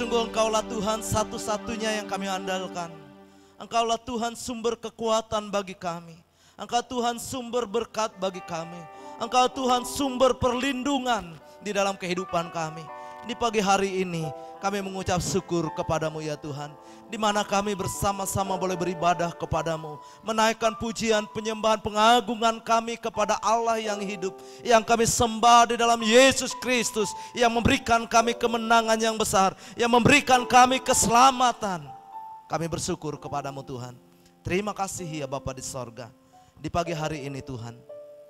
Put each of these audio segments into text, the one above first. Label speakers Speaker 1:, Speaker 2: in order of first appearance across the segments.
Speaker 1: Sungguh Engkaulah Tuhan satu-satunya yang kami andalkan. Engkaulah Tuhan sumber kekuatan bagi kami. Engkau Tuhan sumber berkat bagi kami. Engkau Tuhan sumber perlindungan di dalam kehidupan kami. Di pagi hari ini kami mengucap syukur kepadamu ya Tuhan. Di mana kami bersama-sama boleh beribadah kepadamu. Menaikkan pujian, penyembahan, pengagungan kami kepada Allah yang hidup. Yang kami sembah di dalam Yesus Kristus. Yang memberikan kami kemenangan yang besar. Yang memberikan kami keselamatan. Kami bersyukur kepadamu Tuhan. Terima kasih ya Bapa di sorga. Di pagi hari ini Tuhan.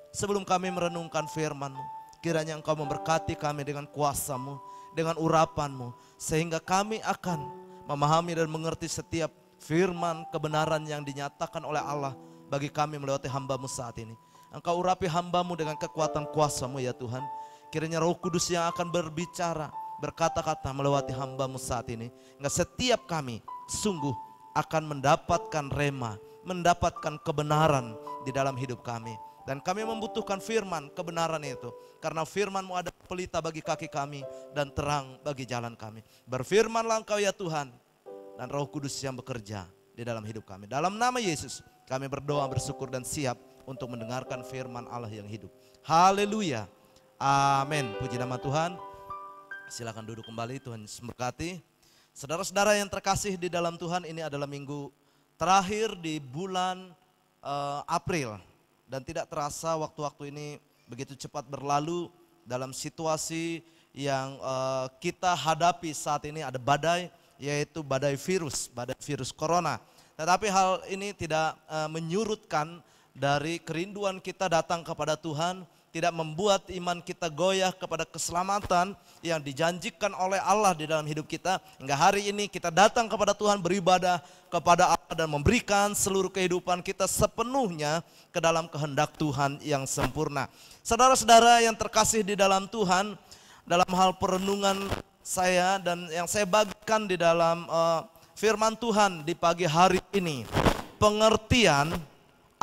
Speaker 1: Sebelum kami merenungkan firman-Mu. Kiranya Engkau memberkati kami dengan kuasa-Mu. Dengan urapan-Mu. Sehingga kami akan memahami dan mengerti setiap firman kebenaran yang dinyatakan oleh Allah bagi kami melewati hamba-Mu saat ini. Engkau urapi hamba-Mu dengan kekuatan kuasa-Mu ya Tuhan. Kiranya Roh Kudus yang akan berbicara, berkata-kata melewati hamba-Mu saat ini. Hingga setiap kami sungguh akan mendapatkan rema, mendapatkan kebenaran di dalam hidup kami. Dan kami membutuhkan firman kebenaran itu. Karena firman-Mu adalah pelita bagi kaki kami dan terang bagi jalan kami. Berfirmanlah Engkau ya Tuhan. Dan Roh Kudus yang bekerja di dalam hidup kami. Dalam nama Yesus kami berdoa, bersyukur dan siap untuk mendengarkan firman Allah yang hidup. Haleluya. Amin. Puji nama Tuhan. Silakan duduk kembali, Tuhan Yesus memberkati. Saudara-saudara yang terkasih di dalam Tuhan, ini adalah minggu terakhir di bulan April. Dan tidak terasa waktu-waktu ini begitu cepat berlalu dalam situasi yang kita hadapi saat ini. Ada badai, yaitu badai virus corona. Tetapi hal ini tidak menyurutkan dari kerinduan kita datang kepada Tuhan. Tidak membuat iman kita goyah kepada keselamatan yang dijanjikan oleh Allah di dalam hidup kita. Hingga hari ini kita datang kepada Tuhan, beribadah kepada Allah dan memberikan seluruh kehidupan kita sepenuhnya ke dalam kehendak Tuhan yang sempurna. Saudara-saudara yang terkasih di dalam Tuhan, dalam hal perenungan saya dan yang saya bagikan di dalam firman Tuhan di pagi hari ini, pengertian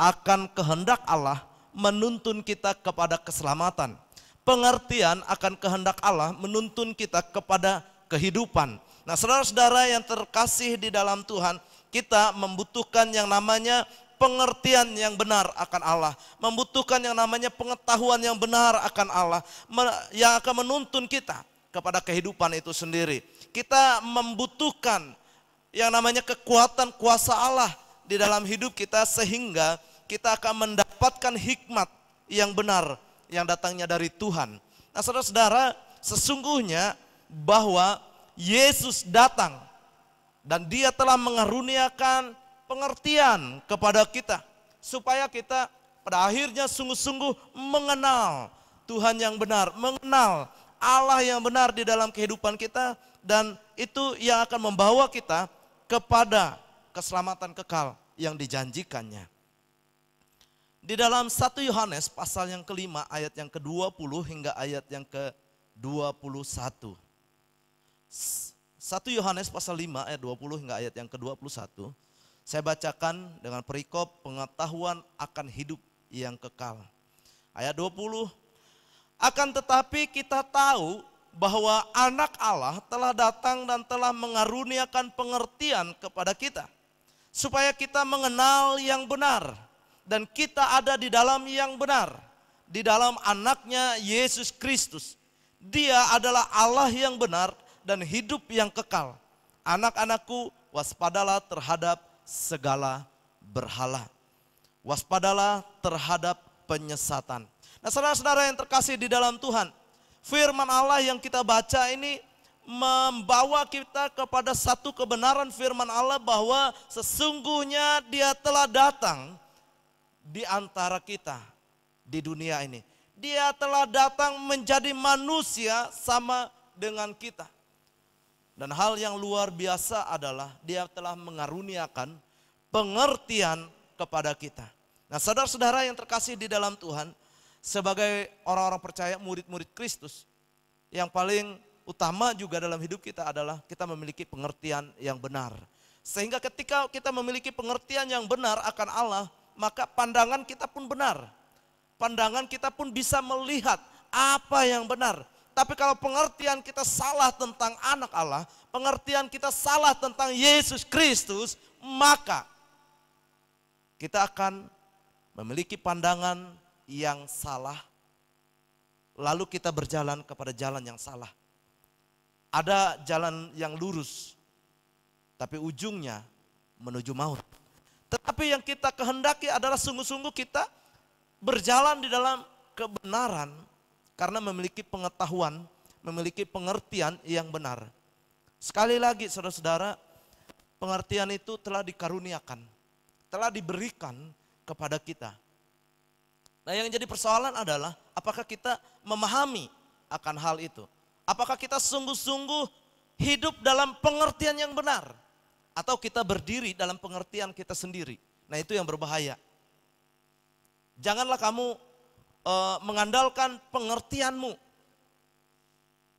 Speaker 1: akan kehendak Allah menuntun kita kepada keselamatan. Pengertian akan kehendak Allah menuntun kita kepada kehidupan. Nah, saudara-saudara yang terkasih di dalam Tuhan, kita membutuhkan yang namanya pengertian yang benar akan Allah. Membutuhkan yang namanya pengetahuan yang benar akan Allah. Yang akan menuntun kita kepada kehidupan itu sendiri. Kita membutuhkan yang namanya kekuatan kuasa Allah di dalam hidup kita, sehingga kita akan mendapatkan hikmat yang benar yang datangnya dari Tuhan. Nah, saudara-saudara, sesungguhnya bahwa Yesus datang dan Dia telah mengaruniakan pengertian kepada kita supaya kita pada akhirnya sungguh-sungguh mengenal Tuhan yang benar, mengenal Allah yang benar di dalam kehidupan kita, dan itu yang akan membawa kita kepada keselamatan kekal yang dijanjikannya. Di dalam 1 Yohanes pasal yang kelima ayat yang ke-20 hingga ayat yang ke-21. 1 Yohanes pasal 5 ayat 20 hingga ayat yang ke-21. Saya bacakan dengan perikop pengetahuan akan hidup yang kekal. Ayat 20. Akan tetapi kita tahu bahwa anak Allah telah datang dan telah mengaruniakan pengertian kepada kita, supaya kita mengenal yang benar. Dan kita ada di dalam yang benar, di dalam anaknya Yesus Kristus. Dia adalah Allah yang benar dan hidup yang kekal. Anak-anakku, waspadalah terhadap segala berhala. Waspadalah terhadap penyesatan. Nah, saudara-saudara yang terkasih di dalam Tuhan, firman Allah yang kita baca ini membawa kita kepada satu kebenaran firman Allah bahwa sesungguhnya Dia telah datang di antara kita di dunia ini. Dia telah datang menjadi manusia sama dengan kita. Dan hal yang luar biasa adalah Dia telah mengaruniakan pengertian kepada kita. Nah, saudara-saudara yang terkasih di dalam Tuhan, sebagai orang-orang percaya, murid-murid Kristus, yang paling utama juga dalam hidup kita adalah kita memiliki pengertian yang benar. Sehingga ketika kita memiliki pengertian yang benar akan Allah, maka pandangan kita pun benar. Pandangan kita pun bisa melihat apa yang benar. Tetapi kalau pengertian kita salah tentang anak Allah, pengertian kita salah tentang Yesus Kristus, maka kita akan memiliki pandangan yang salah, lalu kita berjalan kepada jalan yang salah. Ada jalan yang lurus, tapi ujungnya menuju maut. Tetapi yang kita kehendaki adalah sungguh-sungguh kita berjalan di dalam kebenaran karena memiliki pengetahuan, memiliki pengertian yang benar. Sekali lagi saudara-saudara, pengertian itu telah dikaruniakan, telah diberikan kepada kita. Nah, yang jadi persoalan adalah apakah kita memahami akan hal itu? Apakah kita sungguh-sungguh hidup dalam pengertian yang benar? Atau kita berdiri dalam pengertian kita sendiri? Nah, itu yang berbahaya. Janganlah kamu mengandalkan pengertianmu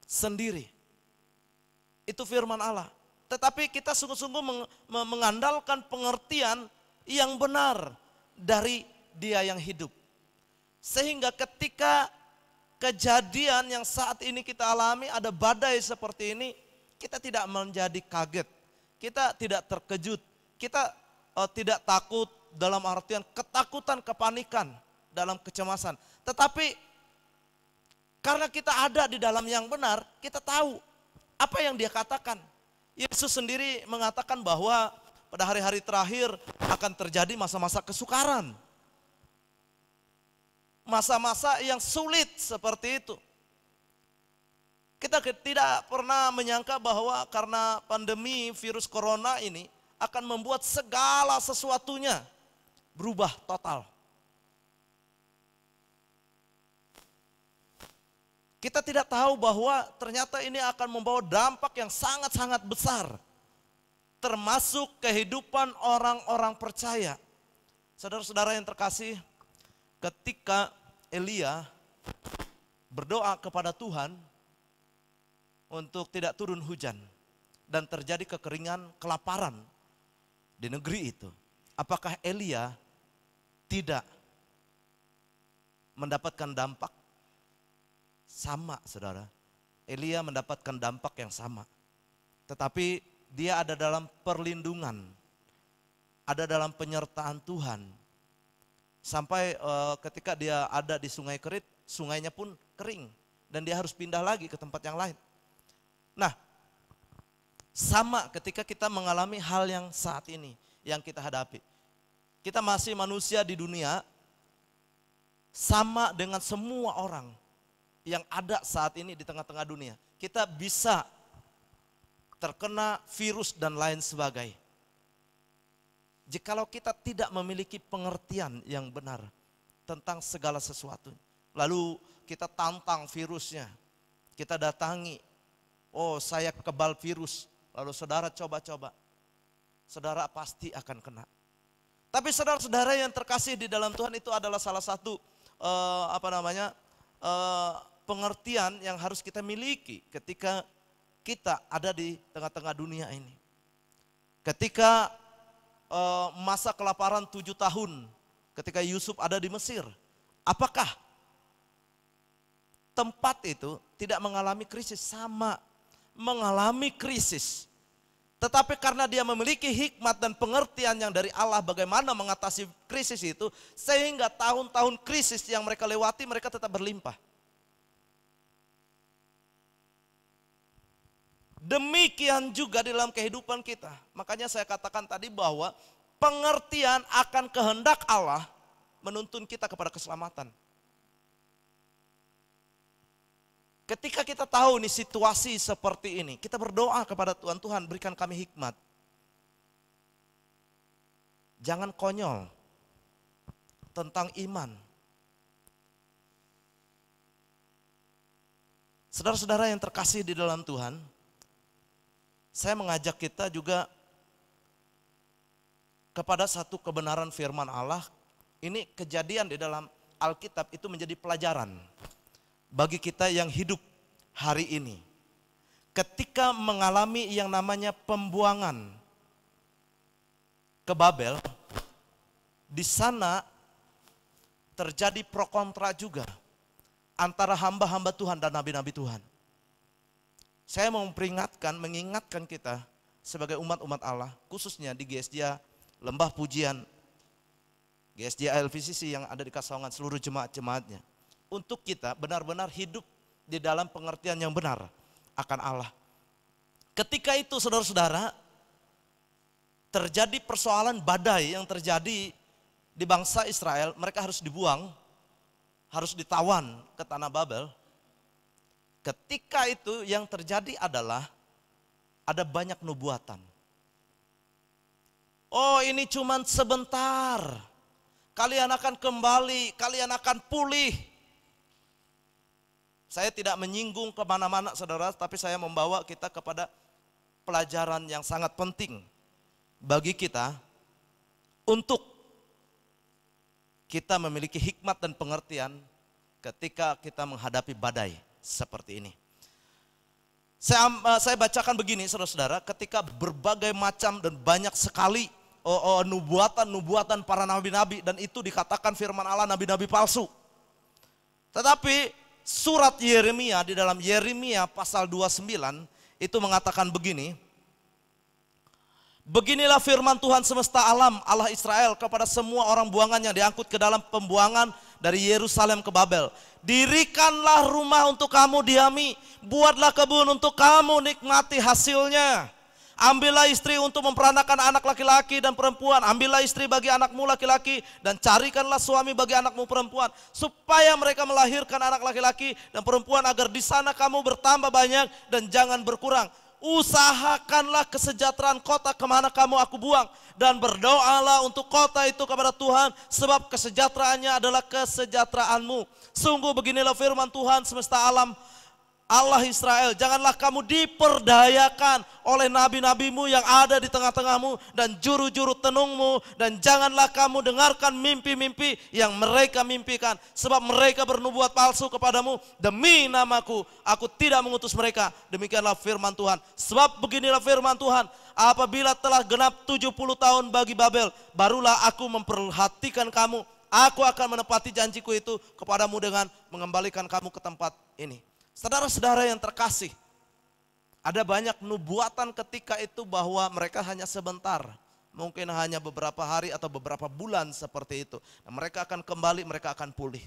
Speaker 1: sendiri. Itu firman Allah. Tetapi kita sungguh-sungguh mengandalkan pengertian yang benar dari Dia yang hidup. Sehingga ketika kejadian yang saat ini kita alami, ada badai seperti ini, kita tidak menjadi kaget, kita tidak terkejut, kita tidak takut dalam artian ketakutan, kepanikan, dalam kecemasan. Tetapi karena kita ada di dalam yang benar, kita tahu apa yang Dia katakan. Yesus sendiri mengatakan bahwa pada hari-hari terakhir akan terjadi masa-masa kesukaran. Masa-masa yang sulit seperti itu. Kita tidak pernah menyangka bahwa karena pandemi virus corona ini akan membuat segala sesuatunya berubah total. Kita tidak tahu bahwa ternyata ini akan membawa dampak yang sangat-sangat besar, termasuk kehidupan orang-orang percaya. Saudara-saudara yang terkasih, ketika Elia berdoa kepada Tuhan untuk tidak turun hujan dan terjadi kekeringan, kelaparan di negeri itu, apakah Elia tidak mendapatkan dampak? Sama, saudara. Elia mendapatkan dampak yang sama. Tetapi dia ada dalam perlindungan, ada dalam penyertaan Tuhan. Sampai ketika dia ada di sungai Kerit, sungainya pun kering. Dan dia harus pindah lagi ke tempat yang lain. Nah, sama ketika kita mengalami hal yang saat ini, yang kita hadapi. Kita masih manusia di dunia, sama dengan semua orang yang ada saat ini di tengah-tengah dunia. Kita bisa terkena virus dan lain sebagainya. Jikalau kita tidak memiliki pengertian yang benar tentang segala sesuatu, lalu kita tantang virusnya, kita datangi, oh saya kebal virus, lalu saudara coba-coba, saudara pasti akan kena. Tapi saudara-saudara yang terkasih di dalam Tuhan, itu adalah salah satu pengertian yang harus kita miliki ketika kita ada di tengah-tengah dunia ini. Ketika masa kelaparan 7 tahun ketika Yusuf ada di Mesir, apakah tempat itu tidak mengalami krisis? Sama, mengalami krisis. Tetapi karena dia memiliki hikmat dan pengertian yang dari Allah bagaimana mengatasi krisis itu, sehingga tahun-tahun krisis yang mereka lewati, mereka tetap berlimpah. Demikian juga di dalam kehidupan kita. Makanya saya katakan tadi bahwa pengertian akan kehendak Allah menuntun kita kepada keselamatan. Ketika kita tahu nih situasi seperti ini, kita berdoa kepada Tuhan, Tuhan berikan kami hikmat. Jangan konyol tentang iman. Saudara-saudara yang terkasih di dalam Tuhan, saya mengajak kita juga kepada satu kebenaran firman Allah. Ini kejadian di dalam Alkitab itu menjadi pelajaran bagi kita yang hidup hari ini. Ketika mengalami yang namanya pembuangan ke Babel, di sana terjadi pro kontra juga antara hamba-hamba Tuhan dan nabi-nabi Tuhan. Saya mau mengingatkan kita sebagai umat-umat Allah, khususnya di GSJ Lembah Pujian, GSJ LVCC yang ada di Kasongan, seluruh jemaat-jemaatnya. Untuk kita benar-benar hidup di dalam pengertian yang benar akan Allah. Ketika itu saudara-saudara, terjadi persoalan badai yang terjadi di bangsa Israel, mereka harus dibuang, harus ditawan ke tanah Babel. Ketika itu yang terjadi adalah ada banyak nubuatan. Oh, ini cuman sebentar. Kalian akan kembali, kalian akan pulih. Saya tidak menyinggung kemana-mana saudara, tapi saya membawa kita kepada pelajaran yang sangat penting bagi kita untuk kita memiliki hikmat dan pengertian ketika kita menghadapi badai seperti ini. Saya bacakan begini saudara-saudara, ketika berbagai macam dan banyak sekali nubuatan-nubuatan para nabi-nabi, dan itu dikatakan firman Allah nabi-nabi palsu. Tetapi surat Yeremia, di dalam Yeremia pasal 29 itu mengatakan begini, beginilah firman Tuhan semesta alam, Allah Israel, kepada semua orang buangan yang diangkut ke dalam pembuangan dari Yerusalem ke Babel. Dirikanlah rumah untuk kamu diami, buatlah kebun untuk kamu nikmati hasilnya. Ambillah istri untuk memperanakan anak laki-laki dan perempuan. Ambillah istri bagi anakmu laki-laki dan carikanlah suami bagi anakmu perempuan, supaya mereka melahirkan anak laki-laki dan perempuan, agar di sana kamu bertambah banyak dan jangan berkurang. Usahakanlah kesejahteraan kota kemana kamu aku buang, dan berdoalah untuk kota itu kepada Tuhan, sebab kesejahteraannya adalah kesejahteraanmu. Sungguh beginilah firman Tuhan semesta alam, Allah Israel, janganlah kamu diperdayakan oleh nabi-nabimu yang ada di tengah-tengahmu dan juru-juru tenungmu, dan janganlah kamu dengarkan mimpi-mimpi yang mereka mimpikan, sebab mereka bernubuat palsu kepadamu. Demi namaku, aku tidak mengutus mereka. Demikianlah firman Tuhan. Sebab beginilah firman Tuhan, apabila telah genap 70 tahun bagi Babel, barulah aku memperhatikan kamu. Aku akan menepati janjiku itu kepadamu dengan mengembalikan kamu ke tempat ini. Saudara-saudara yang terkasih, ada banyak nubuatan ketika itu bahwa mereka hanya sebentar, mungkin hanya beberapa hari atau beberapa bulan seperti itu. Dan mereka akan kembali, mereka akan pulih.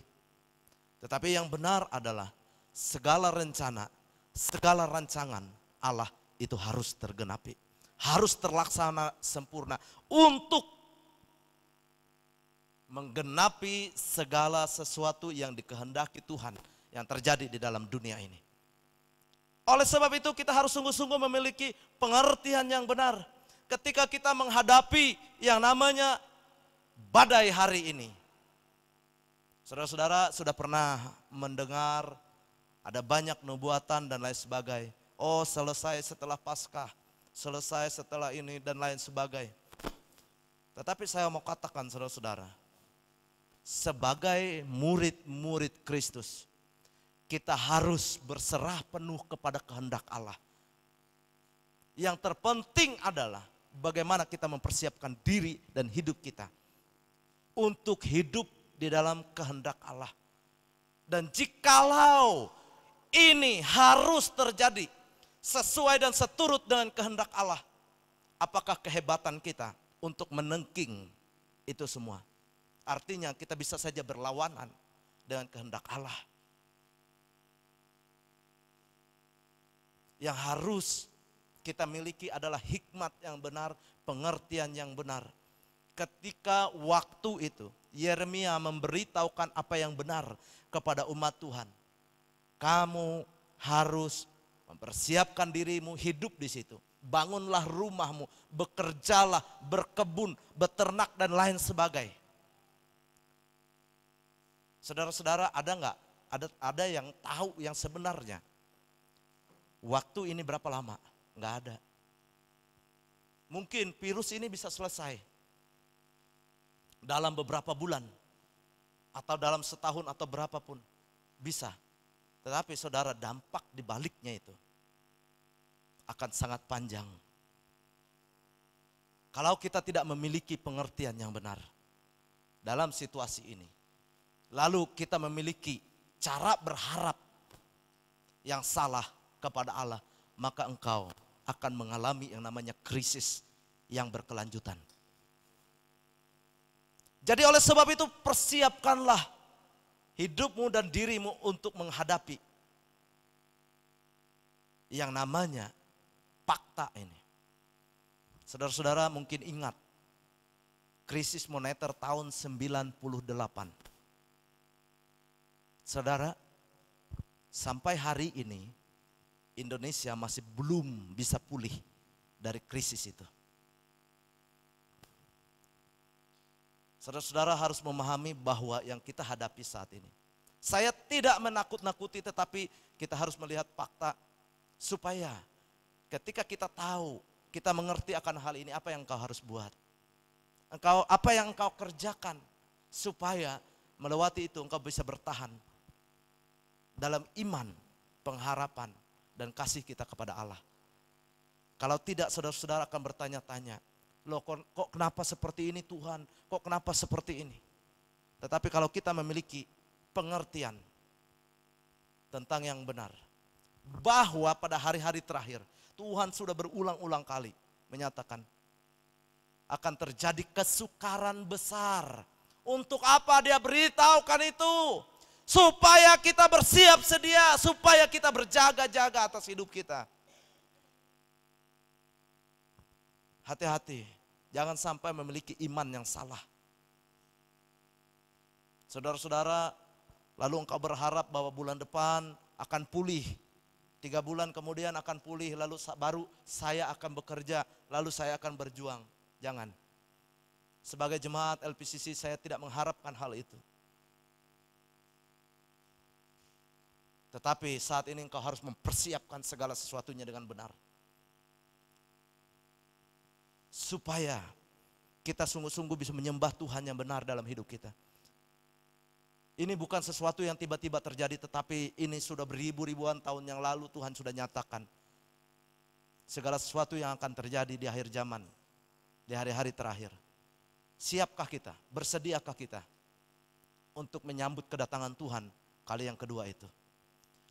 Speaker 1: Tetapi yang benar adalah segala rencana, segala rancangan Allah itu harus tergenapi, harus terlaksana sempurna untuk menggenapi segala sesuatu yang dikehendaki Tuhan yang terjadi di dalam dunia ini. Oleh sebab itu kita harus sungguh-sungguh memiliki pengertian yang benar ketika kita menghadapi yang namanya badai hari ini. Saudara-saudara sudah pernah mendengar ada banyak nubuatan dan lain sebagainya. Oh, selesai setelah Paskah, selesai setelah ini dan lain sebagainya. Tetapi saya mau katakan saudara-saudara, sebagai murid-murid Kristus, kita harus berserah penuh kepada kehendak Allah. Yang terpenting adalah bagaimana kita mempersiapkan diri dan hidup kita untuk hidup di dalam kehendak Allah. Dan jikalau ini harus terjadi sesuai dan seturut dengan kehendak Allah, apakah kehebatan kita untuk menengking itu semua? Artinya kita bisa saja berlawanan dengan kehendak Allah. Yang harus kita miliki adalah hikmat yang benar, pengertian yang benar. Ketika waktu itu Yeremia memberitahukan apa yang benar kepada umat Tuhan, kamu harus mempersiapkan dirimu hidup di situ. Bangunlah rumahmu, bekerjalah, berkebun, beternak dan lain sebagainya. Saudara-saudara, ada nggak? Ada yang tahu yang sebenarnya? Waktu ini berapa lama? Nggak ada. Mungkin virus ini bisa selesai dalam beberapa bulan, atau dalam setahun atau berapapun, bisa. Tetapi saudara, dampak di baliknya itu akan sangat panjang. Kalau kita tidak memiliki pengertian yang benar dalam situasi ini, lalu kita memiliki cara berharap yang salah kepada Allah, maka engkau akan mengalami yang namanya krisis yang berkelanjutan. Jadi oleh sebab itu persiapkanlah hidupmu dan dirimu untuk menghadapi yang namanya fakta ini. Saudara-saudara mungkin ingat krisis moneter tahun 98. Saudara, sampai hari ini Indonesia masih belum bisa pulih dari krisis itu. Saudara-saudara harus memahami bahwa yang kita hadapi saat ini. Saya tidak menakut-nakuti, tetapi kita harus melihat fakta supaya ketika kita tahu, kita mengerti akan hal ini, apa yang engkau harus buat. Apa yang engkau kerjakan supaya melewati itu engkau bisa bertahan dalam iman, pengharapan, dan kasih kita kepada Allah. Kalau tidak, saudara-saudara akan bertanya-tanya, loh kok kenapa seperti ini Tuhan? Kok kenapa seperti ini? Tetapi kalau kita memiliki pengertian tentang yang benar, bahwa pada hari-hari terakhir Tuhan sudah berulang-ulang kali menyatakan akan terjadi kesukaran besar. Untuk apa dia beritahukan itu? Supaya kita bersiap sedia, supaya kita berjaga-jaga atas hidup kita. Hati-hati, jangan sampai memiliki iman yang salah. Saudara-saudara, lalu engkau berharap bahwa bulan depan akan pulih. 3 bulan kemudian akan pulih, lalu baru saya akan bekerja, lalu saya akan berjuang. Jangan. Sebagai jemaat LPCC saya tidak mengharapkan hal itu. Tetapi saat ini engkau harus mempersiapkan segala sesuatunya dengan benar. Supaya kita sungguh-sungguh bisa menyembah Tuhan yang benar dalam hidup kita. Ini bukan sesuatu yang tiba-tiba terjadi, tetapi ini sudah beribu-ribuan tahun yang lalu Tuhan sudah nyatakan. Segala sesuatu yang akan terjadi di akhir zaman, di hari-hari terakhir. Siapkah kita, bersediakah kita untuk menyambut kedatangan Tuhan kali yang kedua itu.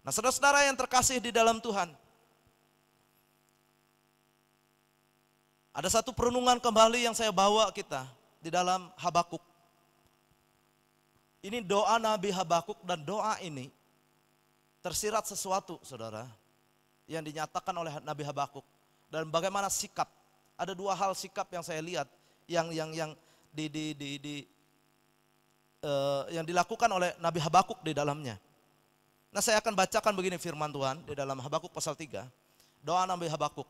Speaker 1: Nah saudara-saudara yang terkasih di dalam Tuhan, ada satu perenungan kembali yang saya bawa kita di dalam Habakuk. Ini doa Nabi Habakuk, dan doa ini tersirat sesuatu saudara yang dinyatakan oleh Nabi Habakuk. Dan bagaimana sikap, ada 2 hal sikap yang saya lihat yang dilakukan oleh Nabi Habakuk di dalamnya. Nah saya akan bacakan begini firman Tuhan di dalam Habakuk pasal 3. Doa Nabi Habakuk.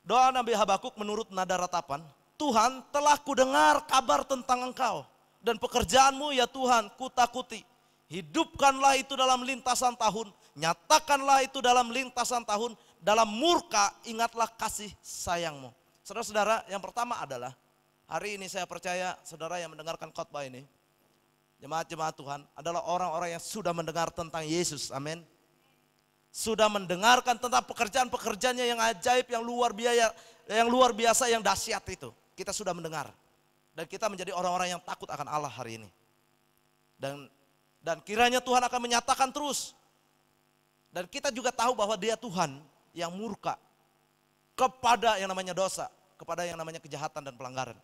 Speaker 1: Doa Nabi Habakuk menurut nada ratapan, Tuhan telah kudengar kabar tentang engkau dan pekerjaanmu ya Tuhan kutakuti. Hidupkanlah itu dalam lintasan tahun, nyatakanlah itu dalam lintasan tahun, dalam murka ingatlah kasih sayangmu. Saudara-saudara, yang pertama adalah hari ini saya percaya saudara yang mendengarkan khotbah ini, jemaat-jemaat Tuhan adalah orang-orang yang sudah mendengar tentang Yesus, amin. Sudah mendengarkan tentang pekerjaan-pekerjaannya yang ajaib, yang luar biasa, yang dahsyat itu. Kita sudah mendengar. Dan kita menjadi orang-orang yang takut akan Allah hari ini. Dan kiranya Tuhan akan menyatakan terus. Dan kita juga tahu bahwa Dia Tuhan yang murka kepada yang namanya dosa, kepada yang namanya kejahatan dan pelanggaran.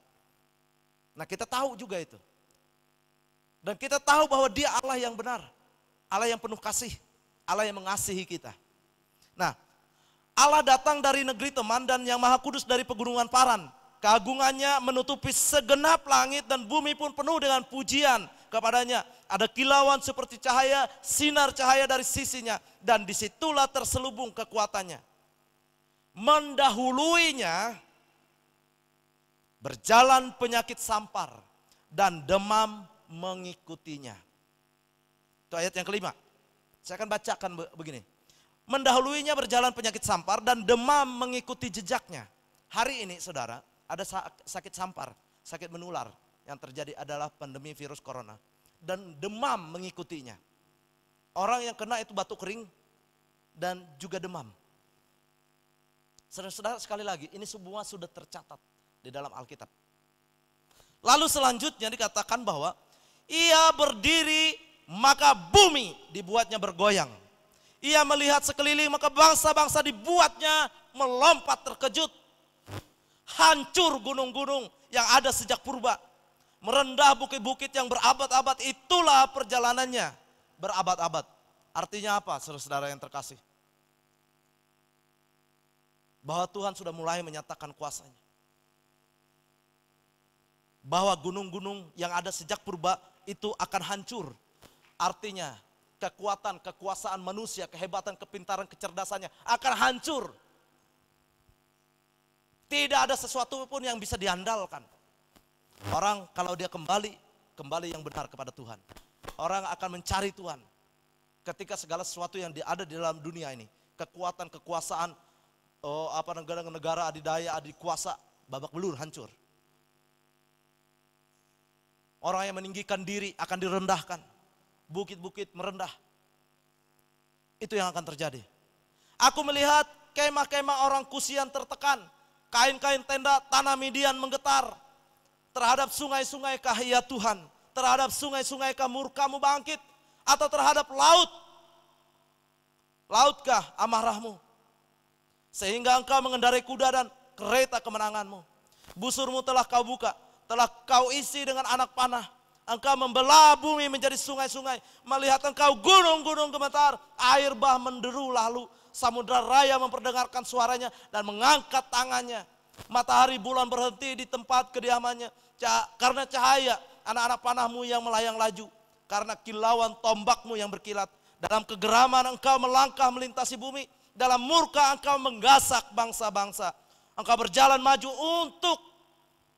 Speaker 1: Nah kita tahu juga itu. Dan kita tahu bahwa Dia Allah yang benar, Allah yang penuh kasih, Allah yang mengasihi kita. Nah, Allah datang dari negeri teman dan yang maha kudus dari pegunungan Paran. Keagungannya menutupi segenap langit dan bumi pun penuh dengan pujian kepadanya. Ada kilauan seperti cahaya, sinar cahaya dari sisinya, dan disitulah terselubung kekuatannya. Mendahuluinya berjalan penyakit sampar dan demam mengikutinya. Itu ayat yang kelima. Saya akan bacakan begini. Mendahuluinya berjalan penyakit sampar dan demam mengikuti jejaknya. Hari ini saudara, ada sakit sampar, sakit menular yang terjadi adalah pandemi virus corona. Dan demam mengikutinya. Orang yang kena itu batuk kering dan juga demam. Saudara-saudara sekali lagi, ini semua sudah tercatat di dalam Alkitab. Lalu selanjutnya dikatakan bahwa ia berdiri maka bumi dibuatnya bergoyang. Ia melihat sekeliling, maka bangsa-bangsa dibuatnya melompat terkejut. Hancur gunung-gunung yang ada sejak purba. Merendah bukit-bukit yang berabad-abad, itulah perjalanannya berabad-abad. Artinya apa, saudara-saudara yang terkasih? Bahwa Tuhan sudah mulai menyatakan kuasanya. Bahwa gunung-gunung yang ada sejak purba itu akan hancur. Artinya kekuatan, kekuasaan manusia, kehebatan, kepintaran, kecerdasannya akan hancur. Tidak ada sesuatu pun yang bisa diandalkan. Orang kalau dia kembali yang benar kepada Tuhan. Orang akan mencari Tuhan. Ketika segala sesuatu yang ada di dalam dunia ini, kekuatan, kekuasaan, negara-negara adidaya, adikuasa, babak belur, hancur. Orang yang meninggikan diri akan direndahkan. Bukit-bukit merendah. Itu yang akan terjadi. Aku melihat kemah-kemah orang Kusian tertekan. Kain-kain tenda tanah Midian menggetar. Terhadap sungai-sungaikah ya Tuhan? Terhadap sungai-sungaikah murkamu bangkit? Atau terhadap laut? Lautkah amarahmu? Sehingga engkau mengendarai kuda dan kereta kemenanganmu. Busurmu telah kau buka, telah kau isi dengan anak panah. Engkau membelah bumi menjadi sungai-sungai. Melihat engkau gunung-gunung gemetar, air bah menderu lalu. Samudra raya memperdengarkan suaranya dan mengangkat tangannya. Matahari bulan berhenti di tempat kediamannya. Karena cahaya anak-anak panahmu yang melayang laju. Karena kilauan tombakmu yang berkilat. Dalam kegeraman engkau melangkah melintasi bumi. Dalam murka engkau menggasak bangsa-bangsa. Engkau berjalan maju untuk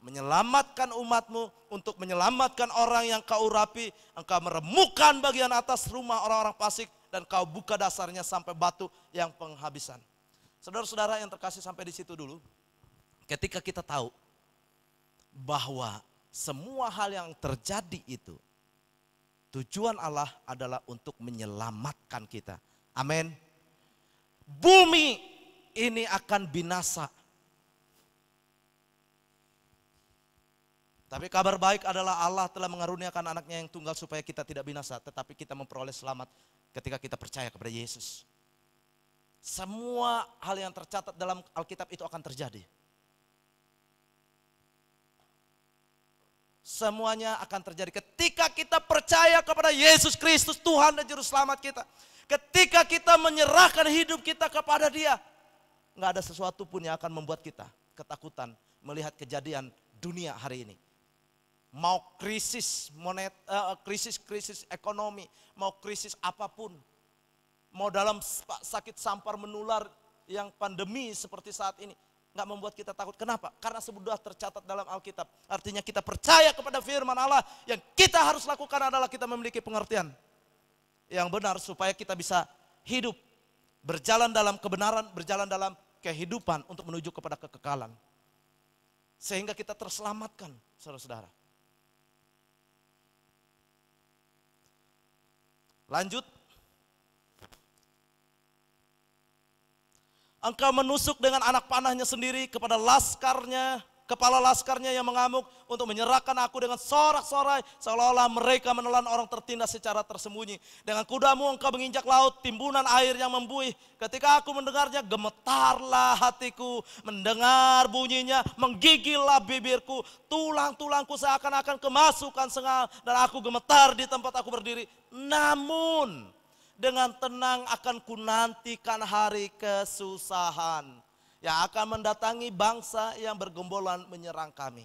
Speaker 1: menyelamatkan umatmu. Untuk menyelamatkan orang yang kau urapi. Engkau meremukkan bagian atas rumah orang-orang fasik. Dan kau buka dasarnya sampai batu yang penghabisan. Saudara-saudara yang terkasih, sampai di situ dulu. Ketika kita tahu bahwa semua hal yang terjadi itu, tujuan Allah adalah untuk menyelamatkan kita. Amin. Bumi ini akan binasa. Tapi kabar baik adalah Allah telah mengaruniakan anaknya yang tunggal supaya kita tidak binasa, tetapi kita memperoleh selamat ketika kita percaya kepada Yesus. Semua hal yang tercatat dalam Alkitab itu akan terjadi. Semuanya akan terjadi ketika kita percaya kepada Yesus Kristus, Tuhan dan Juru Selamat kita. Ketika kita menyerahkan hidup kita kepada Dia, nggak ada sesuatu pun yang akan membuat kita ketakutan melihat kejadian dunia hari ini. Mau krisis krisis ekonomi, mau krisis apapun, mau dalam sakit sampar menular yang pandemi seperti saat ini, nggak membuat kita takut. Kenapa? Karena sudah tercatat dalam Alkitab. Artinya kita percaya kepada firman Allah. Yang kita harus lakukan adalah kita memiliki pengertian yang benar supaya kita bisa hidup, berjalan dalam kebenaran, berjalan dalam kehidupan untuk menuju kepada kekekalan. Sehingga kita terselamatkan, saudara-saudara. Lanjut. Engkau menusuk dengan anak panahnya sendiri kepada laskarnya, kepala laskarnya yang mengamuk untuk menyerahkan aku dengan sorak-sorai seolah-olah mereka menelan orang tertindas secara tersembunyi. Dengan kudamu engkau menginjak laut, timbunan air yang membuih. Ketika aku mendengarnya, gemetarlah hatiku, mendengar bunyinya, menggigillah bibirku, tulang-tulangku seakan-akan kemasukan sengal dan aku gemetar di tempat aku berdiri. Namun dengan tenang akan kunantikan hari kesusahan yang akan mendatangi bangsa yang bergombolan menyerang kami.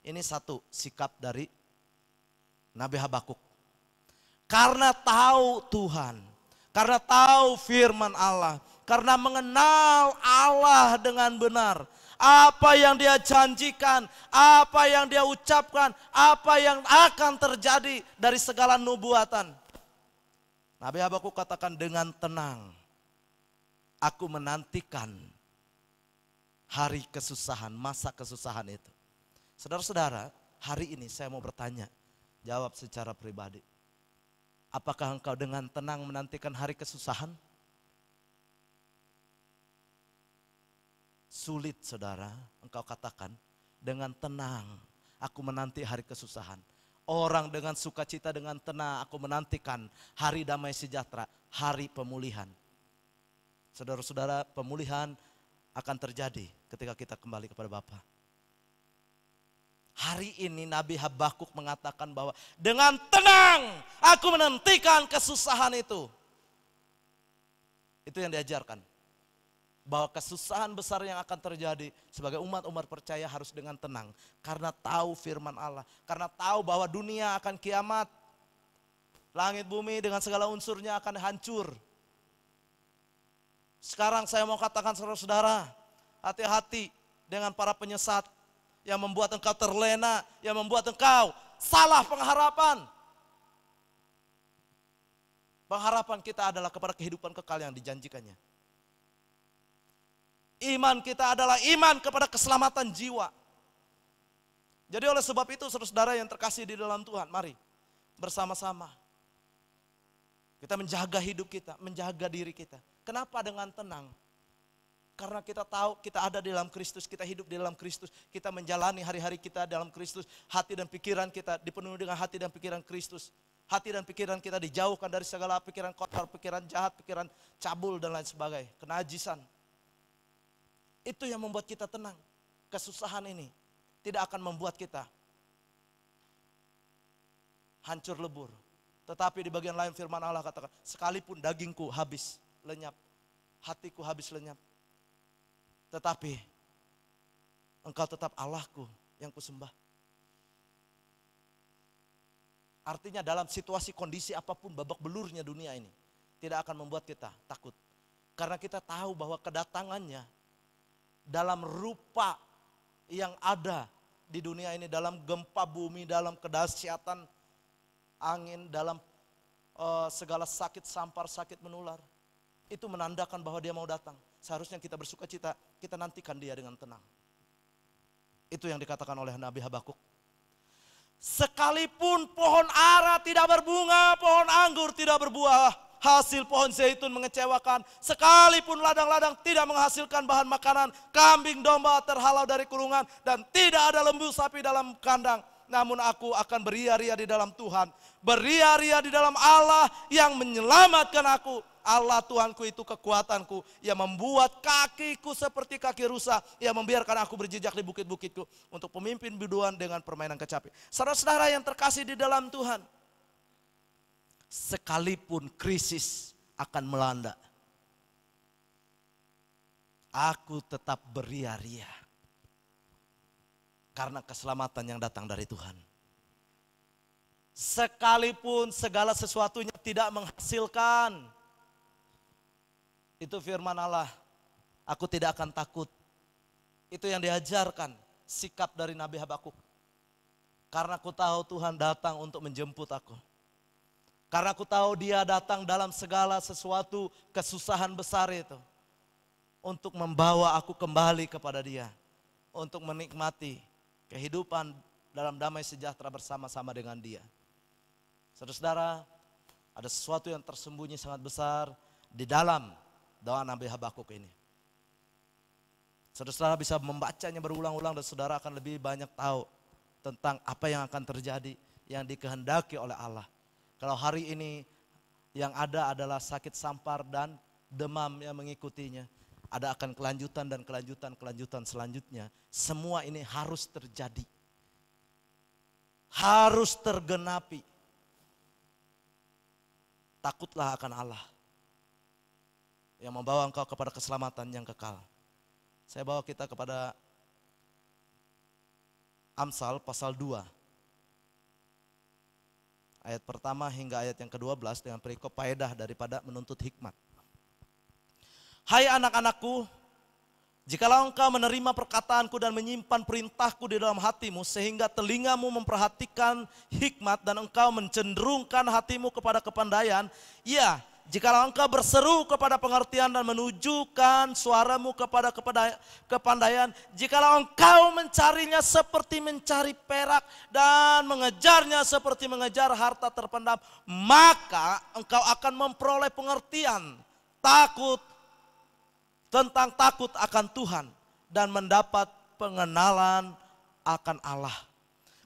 Speaker 1: Ini satu sikap dari Nabi Habakuk. Karena tahu Tuhan, karena tahu firman Allah, karena mengenal Allah dengan benar. Apa yang Dia janjikan, apa yang Dia ucapkan, apa yang akan terjadi dari segala nubuatan. Nabi Habakuk katakan, dengan tenang aku menantikan hari kesusahan, masa kesusahan itu. Saudara-saudara, hari ini saya mau bertanya, jawab secara pribadi. Apakah engkau dengan tenang menantikan hari kesusahan? Sulit, saudara, engkau katakan, dengan tenang aku menanti hari kesusahan. Orang dengan sukacita, dengan tenang aku menantikan hari damai sejahtera, hari pemulihan. Saudara-saudara, pemulihan akan terjadi ketika kita kembali kepada Bapa. Hari ini Nabi Habakuk mengatakan bahwa dengan tenang aku menantikan kesusahan itu. Itu yang diajarkan. Bahwa kesusahan besar yang akan terjadi sebagai umat-umat percaya harus dengan tenang. Karena tahu firman Allah. Karena tahu bahwa dunia akan kiamat. Langit bumi dengan segala unsurnya akan hancur. Sekarang saya mau katakan saudara-saudara, hati-hati dengan para penyesat yang membuat engkau terlena, yang membuat engkau salah pengharapan. Pengharapan kita adalah kepada kehidupan kekal yang dijanjikannya. Iman kita adalah iman kepada keselamatan jiwa. Jadi oleh sebab itu saudara-saudara yang terkasih di dalam Tuhan, mari bersama-sama kita menjaga hidup kita, menjaga diri kita. Kenapa dengan tenang? Karena kita tahu kita ada di dalam Kristus, kita hidup di dalam Kristus, kita menjalani hari-hari kita dalam Kristus, hati dan pikiran kita dipenuhi dengan hati dan pikiran Kristus. Hati dan pikiran kita dijauhkan dari segala pikiran kotor, pikiran jahat, pikiran cabul dan lain sebagainya, kenajisan. Itu yang membuat kita tenang. Kesusahan ini tidak akan membuat kita hancur lebur. Tetapi di bagian lain firman Allah katakan, sekalipun dagingku habis lenyap, hatiku habis lenyap, tetapi engkau tetap Allahku yang kusembah. Artinya dalam situasi kondisi apapun babak belurnya dunia ini tidak akan membuat kita takut. Karena kita tahu bahwa kedatangannya dalam rupa yang ada di dunia ini, dalam gempa bumi, dalam kedahsyatan angin, dalam segala sakit sampar, sakit menular. Itu menandakan bahwa dia mau datang. Seharusnya kita bersuka cita, kita nantikan dia dengan tenang. Itu yang dikatakan oleh Nabi Habakuk. Sekalipun pohon ara tidak berbunga, pohon anggur tidak berbuah, hasil pohon zaitun mengecewakan, sekalipun ladang-ladang tidak menghasilkan bahan makanan, kambing domba terhalau dari kurungan, dan tidak ada lembu sapi dalam kandang, namun aku akan beria-ria di dalam Tuhan, beria-ria di dalam Allah yang menyelamatkan aku. Allah Tuhanku itu kekuatanku, yang membuat kakiku seperti kaki rusa, yang membiarkan aku berjejak di bukit-bukitku, untuk pemimpin biduan dengan permainan kecapi. Saudara-saudara yang terkasih di dalam Tuhan, sekalipun krisis akan melanda, aku tetap beria-ria. Karena keselamatan yang datang dari Tuhan. Sekalipun segala sesuatunya tidak menghasilkan, itu firman Allah, aku tidak akan takut. Itu yang diajarkan sikap dari Nabi Habakuk. Karena aku tahu Tuhan datang untuk menjemput aku. Karena aku tahu dia datang dalam segala sesuatu kesusahan besar itu. Untuk membawa aku kembali kepada dia. Untuk menikmati kehidupan dalam damai sejahtera bersama-sama dengan dia. Saudara-saudara, ada sesuatu yang tersembunyi sangat besar di dalam doa Nabi Habakuk ini. Saudara-saudara bisa membacanya berulang-ulang dan saudara akan lebih banyak tahu tentang apa yang akan terjadi yang dikehendaki oleh Allah. Kalau hari ini yang ada adalah sakit sampar dan demam yang mengikutinya, ada akan kelanjutan dan kelanjutan selanjutnya. Semua ini harus terjadi. Harus tergenapi. Takutlah akan Allah yang membawa engkau kepada keselamatan yang kekal. Saya bawa kita kepada Amsal pasal 2. Ayat pertama hingga ayat yang ke-12 dengan perikop faedah daripada menuntut hikmat. Hai anak-anakku, jikalau engkau menerima perkataanku dan menyimpan perintahku di dalam hatimu, sehingga telingamu memperhatikan hikmat dan engkau mencenderungkan hatimu kepada kepandaian, ya, jikalau engkau berseru kepada pengertian dan menunjukkan suaramu kepada kepandaian, jikalau engkau mencarinya seperti mencari perak dan mengejarnya seperti mengejar harta terpendam, maka engkau akan memperoleh pengertian, takut akan Tuhan dan mendapat pengenalan akan Allah.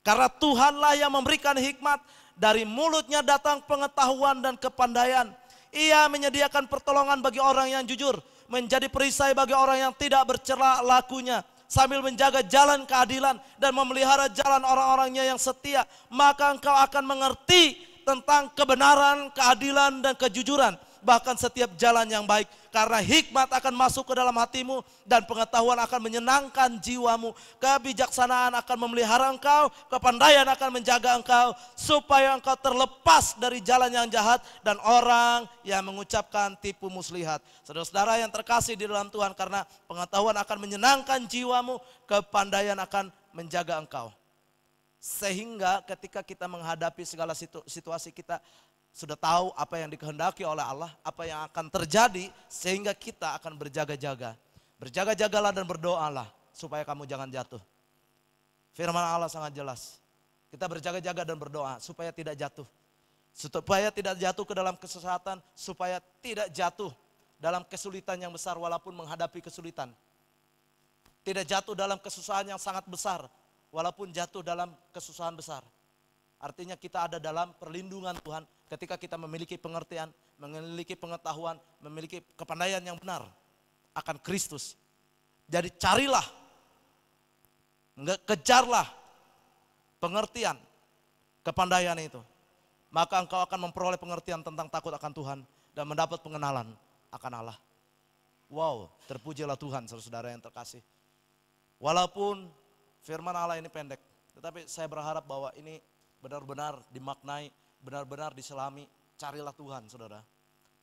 Speaker 1: Karena Tuhanlah yang memberikan hikmat, dari mulutnya datang pengetahuan dan kepandaian. Ia menyediakan pertolongan bagi orang yang jujur, menjadi perisai bagi orang yang tidak bercela lakunya, sambil menjaga jalan keadilan dan memelihara jalan orang-orangnya yang setia, maka engkau akan mengerti tentang kebenaran, keadilan, dan kejujuran, bahkan setiap jalan yang baik. Karena hikmat akan masuk ke dalam hatimu dan pengetahuan akan menyenangkan jiwamu. Kebijaksanaan akan memelihara engkau, kepandaian akan menjaga engkau, supaya engkau terlepas dari jalan yang jahat dan orang yang mengucapkan tipu muslihat. Saudara-saudara yang terkasih di dalam Tuhan, karena pengetahuan akan menyenangkan jiwamu, kepandaian akan menjaga engkau. Sehingga ketika kita menghadapi segala situasi, kita sudah tahu apa yang dikehendaki oleh Allah, apa yang akan terjadi, sehingga kita akan berjaga-jaga. Berjaga-jagalah dan berdoalah supaya kamu jangan jatuh. Firman Allah sangat jelas. Kita berjaga-jaga dan berdoa supaya tidak jatuh. Supaya tidak jatuh ke dalam kesesatan, supaya tidak jatuh dalam kesulitan yang besar walaupun menghadapi kesulitan. Tidak jatuh dalam kesusahan yang sangat besar walaupun jatuh dalam kesusahan besar. Artinya kita ada dalam perlindungan Tuhan ketika kita memiliki pengertian, memiliki pengetahuan, memiliki kepandaian yang benar akan Kristus. Jadi carilah, kejarlah pengertian, kepandaian itu. Maka engkau akan memperoleh pengertian tentang takut akan Tuhan dan mendapat pengenalan akan Allah. Wow, terpujilah Tuhan, saudara-saudara yang terkasih. Walaupun firman Allah ini pendek, tetapi saya berharap bahwa ini benar-benar dimaknai, benar-benar diselami. Carilah Tuhan, saudara.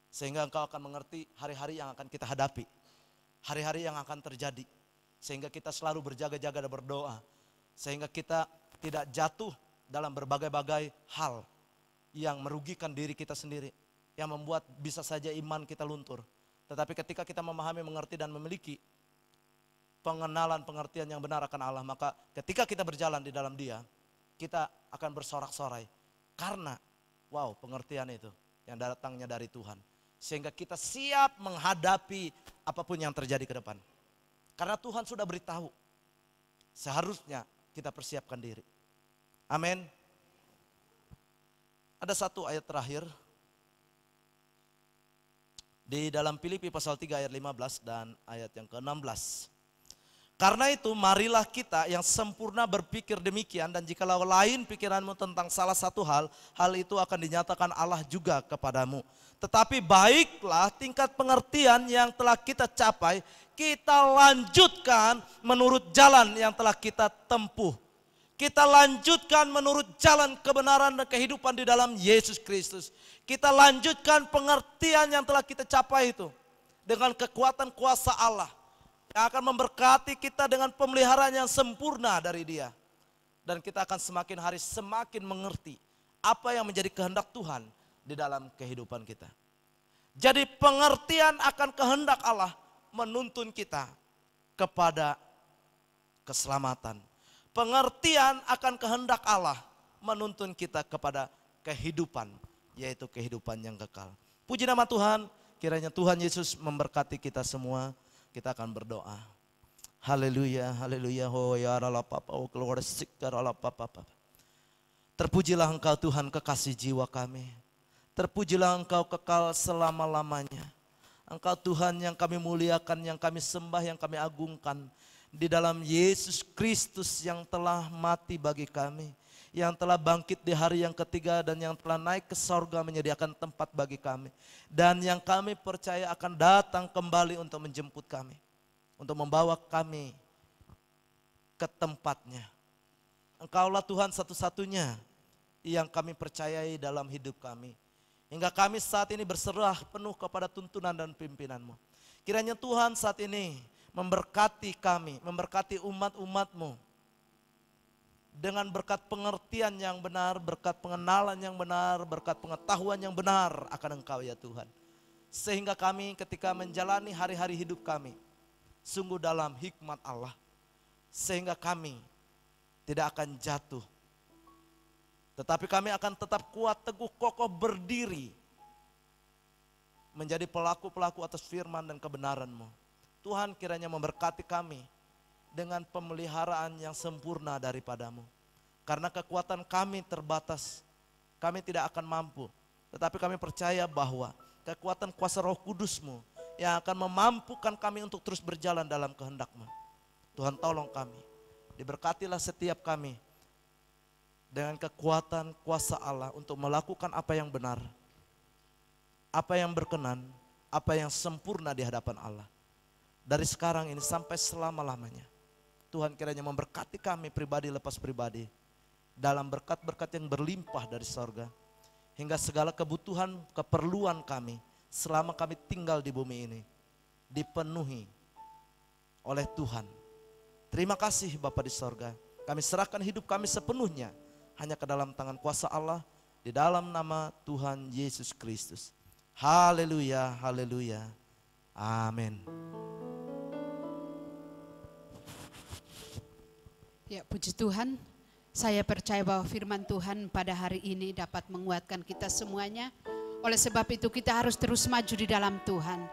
Speaker 1: Sehingga engkau akan mengerti hari-hari yang akan kita hadapi. Hari-hari yang akan terjadi. Sehingga kita selalu berjaga-jaga dan berdoa. Sehingga kita tidak jatuh dalam berbagai-bagai hal yang merugikan diri kita sendiri. Yang membuat bisa saja iman kita luntur. Tetapi ketika kita memahami, mengerti, dan memiliki pengenalan, pengertian yang benar akan Allah, maka ketika kita berjalan di dalam Dia, kita akan bersorak-sorai. Karena, wow, pengertian itu yang datangnya dari Tuhan. Sehingga kita siap menghadapi apapun yang terjadi ke depan. Karena Tuhan sudah beritahu. Seharusnya kita persiapkan diri. Amin. Ada satu ayat terakhir. Di dalam Filipi pasal 3 ayat 15 dan ayat yang ke-16. Karena itu marilah kita yang sempurna berpikir demikian, dan jikalau lain pikiranmu tentang salah satu hal, hal itu akan dinyatakan Allah juga kepadamu. Tetapi baiklah tingkat pengertian yang telah kita capai, kita lanjutkan menurut jalan yang telah kita tempuh. Kita lanjutkan menurut jalan kebenaran dan kehidupan di dalam Yesus Kristus. Kita lanjutkan pengertian yang telah kita capai itu dengan kekuatan kuasa Allah yang akan memberkati kita dengan pemeliharaan yang sempurna dari Dia. Dan kita akan semakin hari semakin mengerti apa yang menjadi kehendak Tuhan di dalam kehidupan kita. Jadi pengertian akan kehendak Allah menuntun kita kepada keselamatan. Pengertian akan kehendak Allah menuntun kita kepada kehidupan, yaitu kehidupan yang kekal. Puji nama Tuhan, kiranya Tuhan Yesus memberkati kita semua. Kita akan berdoa. Haleluya, haleluya. Oh ya Allah Papa, oh keluar sikar Allah Papa. Terpujilah Engkau Tuhan, kekasih jiwa kami. Terpujilah Engkau kekal selama-lamanya. Engkau Tuhan yang kami muliakan, yang kami sembah, yang kami agungkan. Di dalam Yesus Kristus yang telah mati bagi kami, yang telah bangkit di hari yang ketiga, dan yang telah naik ke sorga menyediakan tempat bagi kami. Dan yang kami percaya akan datang kembali untuk menjemput kami, untuk membawa kami ke tempatnya. Engkaulah Tuhan satu-satunya yang kami percayai dalam hidup kami. Hingga kami saat ini berserah penuh kepada tuntunan dan pimpinan-Mu. Kiranya Tuhan saat ini memberkati kami, memberkati umat-umat-Mu. Dengan berkat pengertian yang benar, berkat pengenalan yang benar, berkat pengetahuan yang benar akan Engkau ya Tuhan. Sehingga kami ketika menjalani hari-hari hidup kami, sungguh dalam hikmat Allah. Sehingga kami tidak akan jatuh. Tetapi kami akan tetap kuat, teguh, kokoh, berdiri. Menjadi pelaku-pelaku atas firman dan kebenaran-Mu. Tuhan kiranya memberkati kami dengan pemeliharaan yang sempurna daripada-Mu. Karena kekuatan kami terbatas, kami tidak akan mampu. Tetapi kami percaya bahwa kekuatan kuasa Roh Kudus-Mu yang akan memampukan kami untuk terus berjalan dalam kehendak-Mu. Tuhan tolong kami, diberkatilah setiap kami dengan kekuatan kuasa Allah untuk melakukan apa yang benar, apa yang berkenan, apa yang sempurna di hadapan Allah. Dari sekarang ini sampai selama-lamanya, Tuhan kiranya memberkati kami pribadi lepas pribadi, dalam berkat-berkat yang berlimpah dari sorga, hingga segala kebutuhan, keperluan kami selama kami tinggal di bumi ini dipenuhi oleh Tuhan. Terima kasih Bapa di sorga, kami serahkan hidup kami sepenuhnya hanya ke dalam tangan kuasa Allah, di dalam nama Tuhan Yesus Kristus. Haleluya, haleluya, amin.
Speaker 2: Ya, puji Tuhan. Saya percaya bahwa firman Tuhan pada hari ini dapat menguatkan kita semuanya. Oleh sebab itu kita harus terus maju di dalam Tuhan.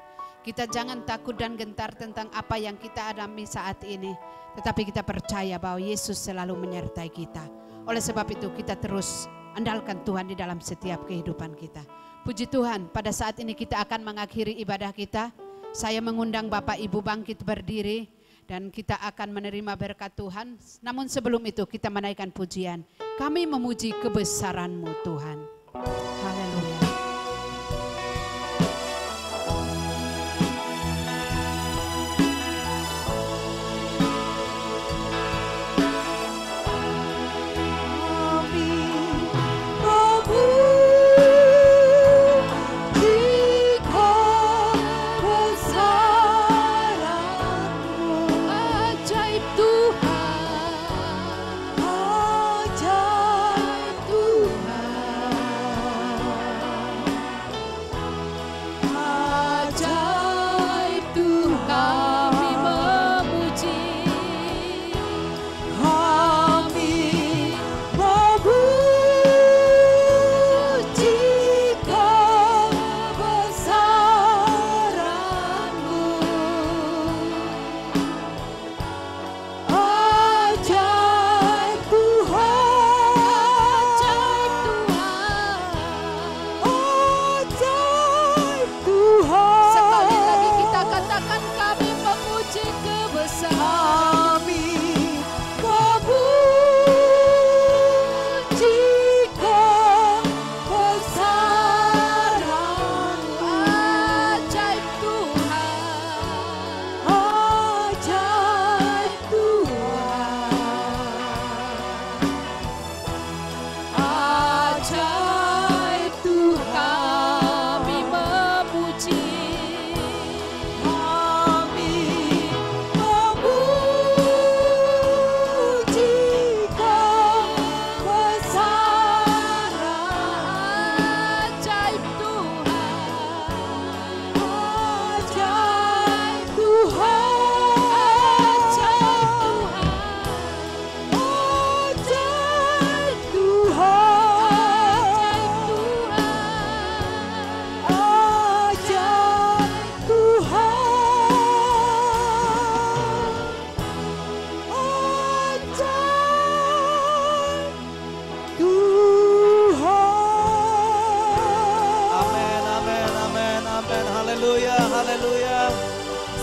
Speaker 2: Kita jangan takut dan gentar tentang apa yang kita alami saat ini. Tetapi kita percaya bahwa Yesus selalu menyertai kita. Oleh sebab itu kita terus andalkan Tuhan di dalam setiap kehidupan kita. Puji Tuhan, pada saat ini kita akan mengakhiri ibadah kita. Saya mengundang Bapak Ibu bangkit berdiri dan kita akan menerima berkat Tuhan. Namun sebelum itu kita menaikkan pujian. Kami memuji kebesaran-Mu Tuhan. Haleluya.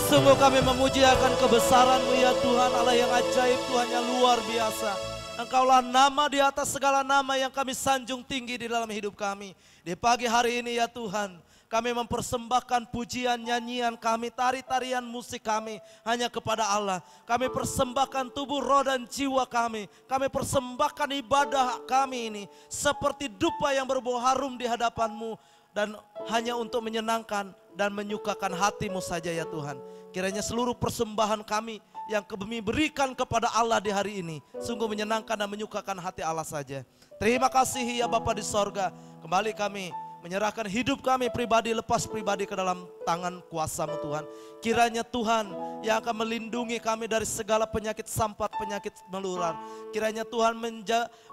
Speaker 1: Sungguh kami memuji akan kebesaran-Mu ya Tuhan, Allah yang ajaib, Tuhan yang luar biasa. Engkaulah nama di atas segala nama yang kami sanjung tinggi di dalam hidup kami. Di pagi hari ini ya Tuhan, kami mempersembahkan pujian, nyanyian kami, tari-tarian musik kami hanya kepada Allah. Kami persembahkan tubuh, roh dan jiwa kami. Kami persembahkan ibadah kami ini seperti dupa yang berbau harum di hadapan-Mu. Dan hanya untuk menyenangkan dan menyukakan hati-Mu saja ya Tuhan. Kiranya seluruh persembahan kami yang kami berikan kepada Allah di hari ini sungguh menyenangkan dan menyukakan hati Allah saja. Terima kasih ya Bapa di sorga. Kembali kami menyerahkan hidup kami pribadi lepas pribadi ke dalam tangan kuasa-Mu Tuhan. Kiranya Tuhan yang akan melindungi kami dari segala penyakit sampat, penyakit menular. Kiranya Tuhan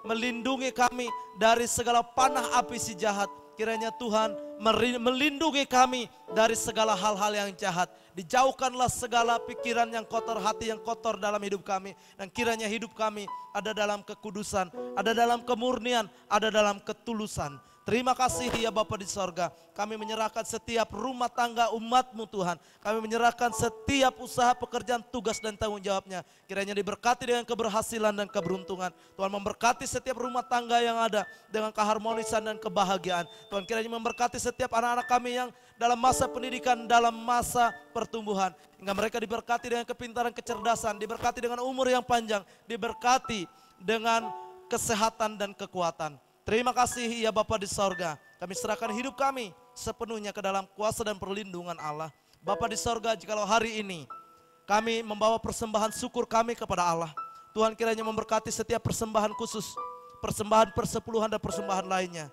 Speaker 1: melindungi kami dari segala panah api si jahat. Kiranya Tuhan melindungi kami dari segala hal-hal yang jahat. Dijauhkanlah segala pikiran yang kotor, hati yang kotor dalam hidup kami. Dan kiranya hidup kami ada dalam kekudusan, ada dalam kemurnian, ada dalam ketulusan. Terima kasih ya Bapa di sorga. Kami menyerahkan setiap rumah tangga umat-Mu Tuhan. Kami menyerahkan setiap usaha, pekerjaan, tugas dan tanggung jawabnya. Kiranya diberkati dengan keberhasilan dan keberuntungan. Tuhan memberkati setiap rumah tangga yang ada dengan keharmonisan dan kebahagiaan. Tuhan kiranya memberkati setiap anak-anak kami yang dalam masa pendidikan, dalam masa pertumbuhan. Hingga mereka diberkati dengan kepintaran, kecerdasan, diberkati dengan umur yang panjang, diberkati dengan kesehatan dan kekuatan. Terima kasih ya Bapa di sorga. Kami serahkan hidup kami sepenuhnya ke dalam kuasa dan perlindungan Allah. Bapa di sorga, jikalau hari ini kami membawa persembahan syukur kami kepada Allah, Tuhan kiranya memberkati setiap persembahan khusus, persembahan persepuluhan dan persembahan lainnya.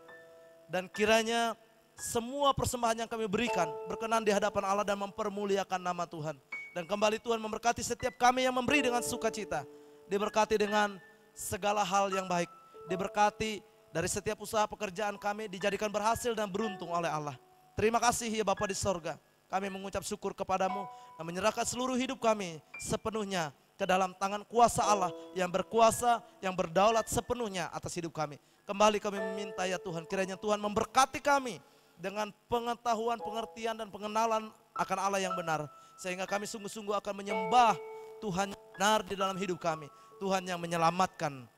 Speaker 1: Dan kiranya semua persembahan yang kami berikan berkenan di hadapan Allah dan mempermuliakan nama Tuhan. Dan kembali Tuhan memberkati setiap kami yang memberi dengan sukacita. Diberkati dengan segala hal yang baik. Diberkati dari setiap usaha pekerjaan kami dijadikan berhasil dan beruntung oleh Allah. Terima kasih ya Bapa di sorga. Kami mengucap syukur kepadamu dan menyerahkan seluruh hidup kami sepenuhnya ke dalam tangan kuasa Allah yang berkuasa, yang berdaulat sepenuhnya atas hidup kami. Kembali kami meminta ya Tuhan, kiranya Tuhan memberkati kami dengan pengetahuan, pengertian dan pengenalan akan Allah yang benar. Sehingga kami sungguh-sungguh akan menyembah Tuhan yang benar di dalam hidup kami. Tuhan yang menyelamatkan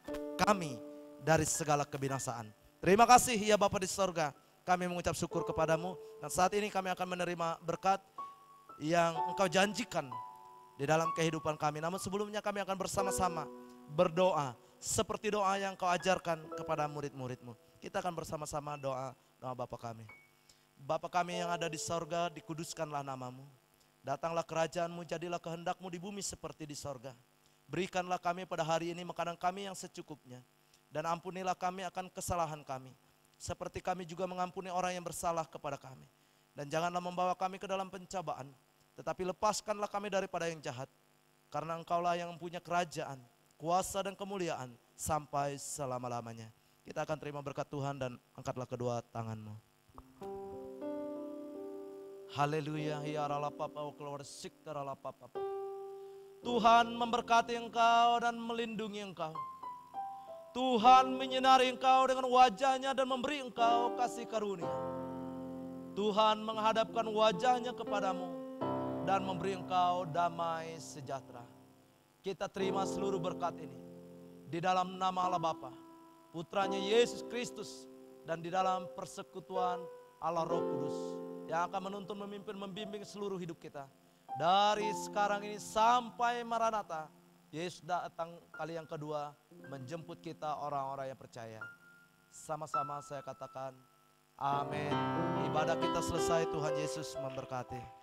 Speaker 1: kami dari segala kebinasaan. Terima kasih ya Bapa di sorga. Kami mengucap syukur kepadamu. Dan saat ini kami akan menerima berkat yang Engkau janjikan di dalam kehidupan kami. Namun sebelumnya kami akan bersama-sama berdoa seperti doa yang Engkau ajarkan kepada murid-murid-Mu. Kita akan bersama-sama doa Bapa kami. Bapa kami yang ada di sorga, dikuduskanlah nama-Mu. Datanglah kerajaan-Mu, jadilah kehendak-Mu di bumi seperti di sorga. Berikanlah kami pada hari ini makanan kami yang secukupnya. Dan ampunilah kami akan kesalahan kami, seperti kami juga mengampuni orang yang bersalah kepada kami. Dan janganlah membawa kami ke dalam pencobaan, tetapi lepaskanlah kami daripada yang jahat. Karena Engkaulah yang mempunyai kerajaan, kuasa dan kemuliaan sampai selama-lamanya. Kita akan terima berkat Tuhan dan angkatlah kedua tanganmu. Haleluya. Tuhan memberkati engkau dan melindungi engkau. Tuhan menyinari engkau dengan wajahnya dan memberi engkau kasih karunia. Tuhan menghadapkan wajahnya kepadamu dan memberi engkau damai sejahtera. Kita terima seluruh berkat ini di dalam nama Allah Bapa, Putranya Yesus Kristus, dan di dalam persekutuan Allah Roh Kudus yang akan menuntun, memimpin, membimbing seluruh hidup kita. Dari sekarang ini sampai Maranatha, Yesus datang kali yang kedua menjemput kita orang-orang yang percaya. Sama-sama saya katakan amin. Ibadah kita selesai, Tuhan Yesus memberkati.